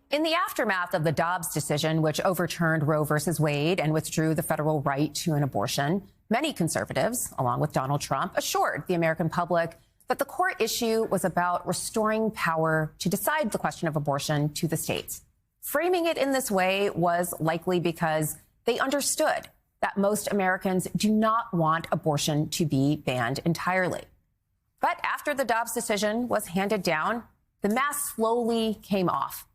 In the aftermath of the Dobbs decision, which overturned Roe versus Wade and withdrew the federal right to an abortion, many conservatives, along with Donald Trump, assured the American public that the core issue was about restoring power to decide the question of abortion to the states. Framing it in this way was likely because they understood that most Americans do not want abortion to be banned entirely. But after the Dobbs decision was handed down, the mask slowly came off.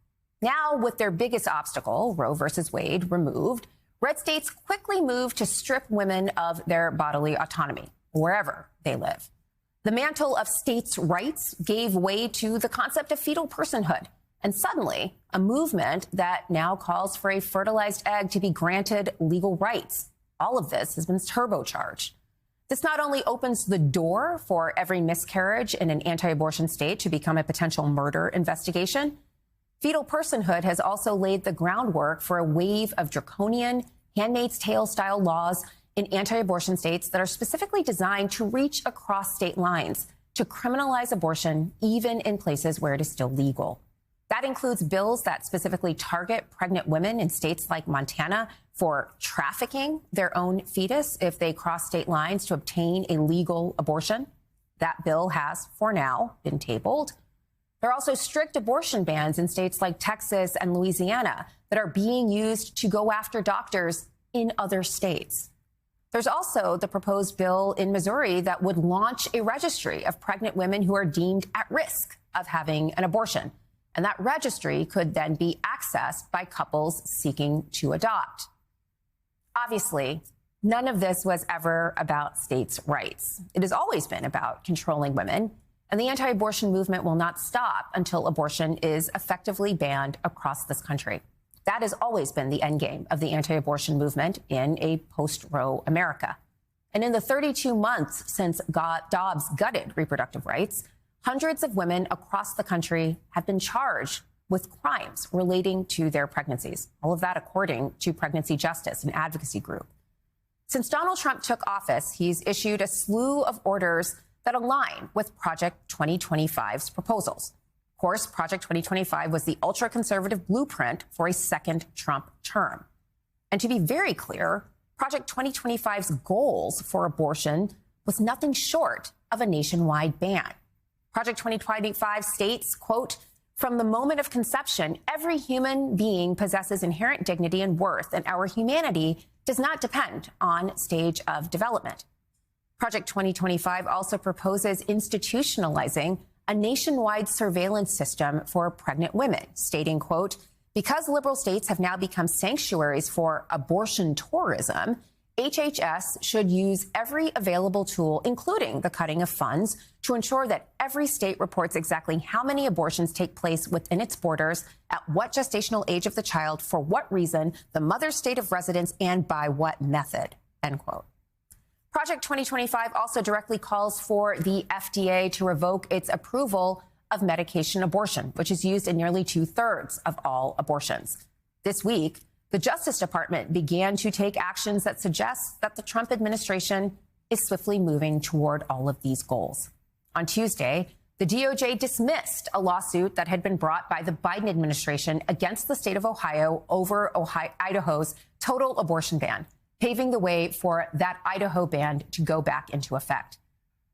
Now, with their biggest obstacle, Roe versus Wade, removed, red states quickly moved to strip women of their bodily autonomy, wherever they live. The mantle of states' rights gave way to the concept of fetal personhood, and suddenly, a movement that now calls for a fertilized egg to be granted legal rights. All of this has been turbocharged. This not only opens the door for every miscarriage in an anti-abortion state to become a potential murder investigation, fetal personhood has also laid the groundwork for a wave of draconian, Handmaid's Tale-style laws in anti-abortion states that are specifically designed to reach across state lines to criminalize abortion, even in places where it is still legal. That includes bills that specifically target pregnant women in states like Montana for trafficking their own fetus if they cross state lines to obtain a legal abortion. That bill has, for now, been tabled. There are also strict abortion bans in states like Texas and Louisiana that are being used to go after doctors in other states. There's also the proposed bill in Missouri that would launch a registry of pregnant women who are deemed at risk of having an abortion. And that registry could then be accessed by couples seeking to adopt. Obviously, none of this was ever about states' rights. It has always been about controlling women. And the anti-abortion movement will not stop until abortion is effectively banned across this country. That has always been the endgame of the anti-abortion movement in a post-Roe America. And in the 32 months since Dobbs gutted reproductive rights, hundreds of women across the country have been charged with crimes relating to their pregnancies. All of that according to Pregnancy Justice, an advocacy group. Since Donald Trump took office, he's issued a slew of orders that align with Project 2025's proposals. Of course, Project 2025 was the ultra-conservative blueprint for a second Trump term. And to be very clear, Project 2025's goals for abortion was nothing short of a nationwide ban. Project 2025 states, quote, "From the moment of conception, every human being possesses inherent dignity and worth, and our humanity does not depend on stage of development." Project 2025 also proposes institutionalizing a nationwide surveillance system for pregnant women, stating, quote, "Because liberal states have now become sanctuaries for abortion tourism, HHS should use every available tool, including the cutting of funds, to ensure that every state reports exactly how many abortions take place within its borders, at what gestational age of the child, for what reason, the mother's state of residence, and by what method," end quote. Project 2025 also directly calls for the FDA to revoke its approval of medication abortion, which is used in nearly 2/3 of all abortions. This week, the Justice Department began to take actions that suggest that the Trump administration is swiftly moving toward all of these goals. On Tuesday, the DOJ dismissed a lawsuit that had been brought by the Biden administration against the state of Ohio over Idaho's total abortion ban, paving the way for that Idaho ban to go back into effect.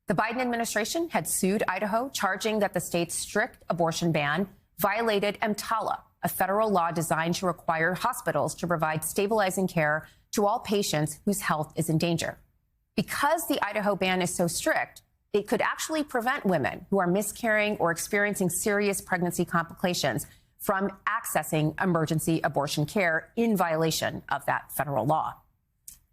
The Biden administration had sued Idaho, charging that the state's strict abortion ban violated EMTALA, a federal law designed to require hospitals to provide stabilizing care to all patients whose health is in danger. Because the Idaho ban is so strict, it could actually prevent women who are miscarrying or experiencing serious pregnancy complications from accessing emergency abortion care in violation of that federal law.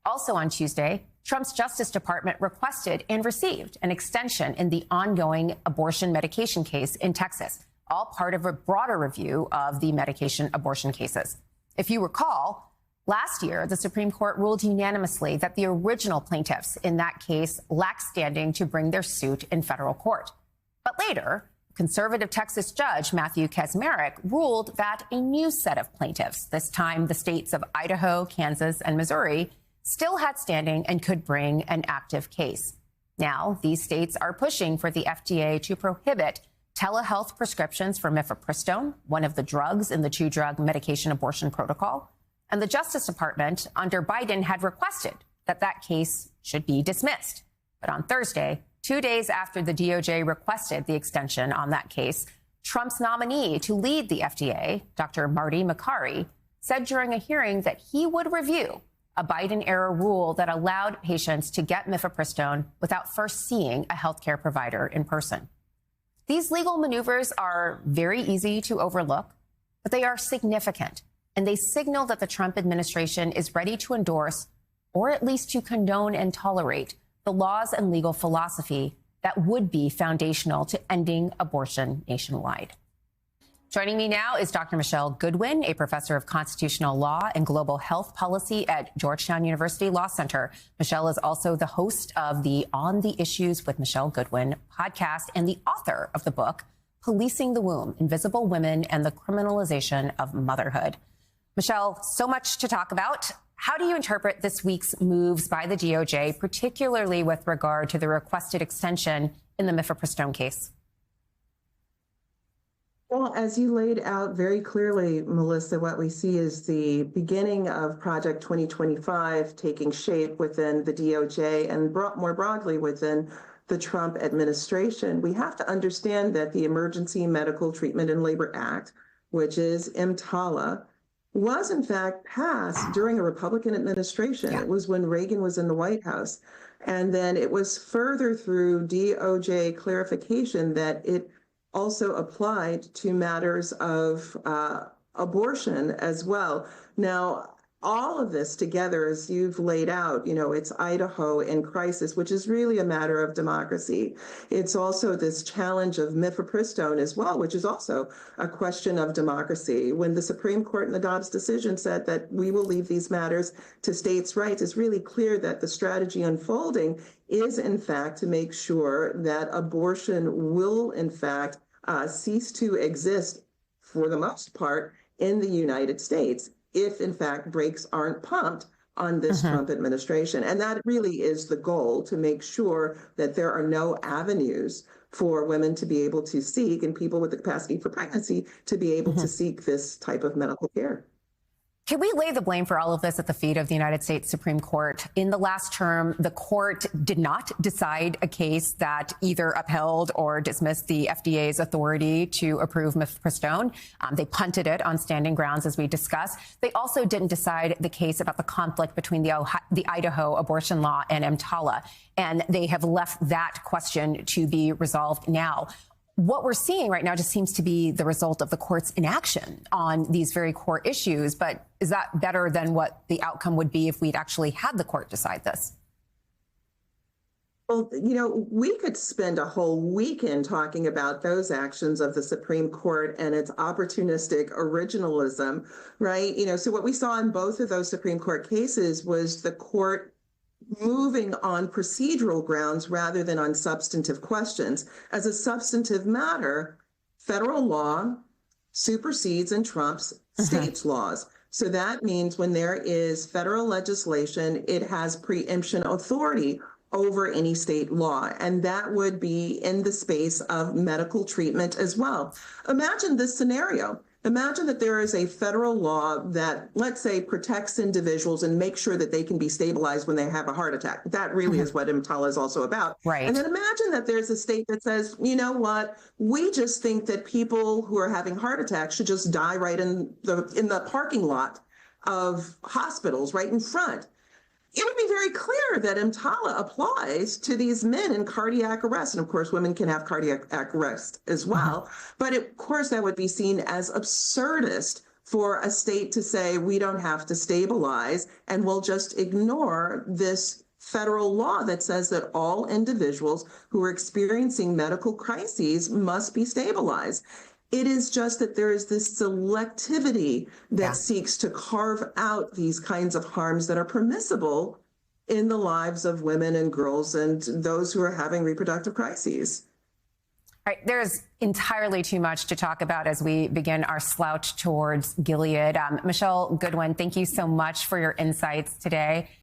Also on Tuesday, Trump's Justice Department requested and received an extension in the ongoing abortion medication case in Texas, all part of a broader review of the medication abortion cases. If you recall, last year, the Supreme Court ruled unanimously that the original plaintiffs in that case lacked standing to bring their suit in federal court. But later, conservative Texas judge Matthew Kacsmaryk ruled that a new set of plaintiffs, this time the states of Idaho, Kansas, and Missouri, still had standing and could bring an active case. Now, these states are pushing for the FDA to prohibit telehealth prescriptions for mifepristone, one of the drugs in the two-drug medication abortion protocol. And the Justice Department under Biden had requested that that case should be dismissed. But on Thursday, 2 days after the DOJ requested the extension on that case, Trump's nominee to lead the FDA, Dr. Marty Makary, said during a hearing that he would review a Biden-era rule that allowed patients to get mifepristone without first seeing a healthcare provider in person. These legal maneuvers are very easy to overlook, but they are significant, and they signal that the Trump administration is ready to endorse, or at least to condone and tolerate, the laws and legal philosophy that would be foundational to ending abortion nationwide. Joining me now is Dr. Michelle Goodwin, a professor of constitutional law and global health policy at Georgetown University Law Center. Michelle is also the host of the On the Issues with Michelle Goodwin podcast and the author of the book, Policing the Womb, Invisible Women and the Criminalization of Motherhood. Michelle, so much to talk about. How do you interpret this week's moves by the DOJ, particularly with regard to the requested extension in the mifepristone case? Well, as you laid out very clearly, Melissa, what we see is the beginning of Project 2025 taking shape within the DOJ and more broadly within the Trump administration. We have to understand that the Emergency Medical Treatment and Labor Act, which is EMTALA, was in fact passed during a Republican administration. It was when Reagan was in the White House. And then it was further through DOJ clarification that it also applied to matters of abortion as well. Now, all of this together, as you've laid out, it's Idaho in crisis, which is really a matter of democracy. It's also this challenge of mifepristone as well, which is also a question of democracy. When the Supreme Court in the Dobbs decision said that we will leave these matters to states' rights, it's really clear that the strategy unfolding is, in fact, to make sure that abortion will, in fact, cease to exist for the most part in the United States if, in fact, brakes aren't pumped on this Trump administration. And that really is the goal, to make sure that there are no avenues for women to be able to seek, and people with the capacity for pregnancy to be able to seek this type of medical care. Can we lay the blame for all of this at the feet of the United States Supreme Court? In the last term, the court did not decide a case that either upheld or dismissed the FDA's authority to approve mifepristone. They punted it on standing grounds, as we discussed. They also didn't decide the case about the conflict between the Idaho abortion law and EMTALA, and they have left that question to be resolved now. What we're seeing right now just seems to be the result of the court's inaction on these very core issues. But is that better than what the outcome would be if we'd actually had the court decide this? Well, we could spend a whole weekend talking about those actions of the Supreme Court and its opportunistic originalism, right? So what we saw in both of those Supreme Court cases was the court moving on procedural grounds rather than on substantive questions. As a substantive matter, federal law supersedes and trumps states' laws. So that means when there is federal legislation, it has preemption authority over any state law, and that would be in the space of medical treatment as well. Imagine this scenario. Imagine that there is a federal law that, let's say, protects individuals and makes sure that they can be stabilized when they have a heart attack. That really is what EMTALA is also about. Right. And then imagine that there's a state that says, you know what, we just think that people who are having heart attacks should just die right in the parking lot of hospitals right in front. It would be very clear that EMTALA applies to these men in cardiac arrest. And of course, women can have cardiac arrest as well. But of course, that would be seen as absurdist for a state to say, we don't have to stabilize, and we'll just ignore this federal law that says that all individuals who are experiencing medical crises must be stabilized. It is just that there is this selectivity that seeks to carve out these kinds of harms that are permissible in the lives of women and girls and those who are having reproductive crises. All right, there's entirely too much to talk about as we begin our slouch towards Gilead. Michelle Goodwin, thank you so much for your insights today.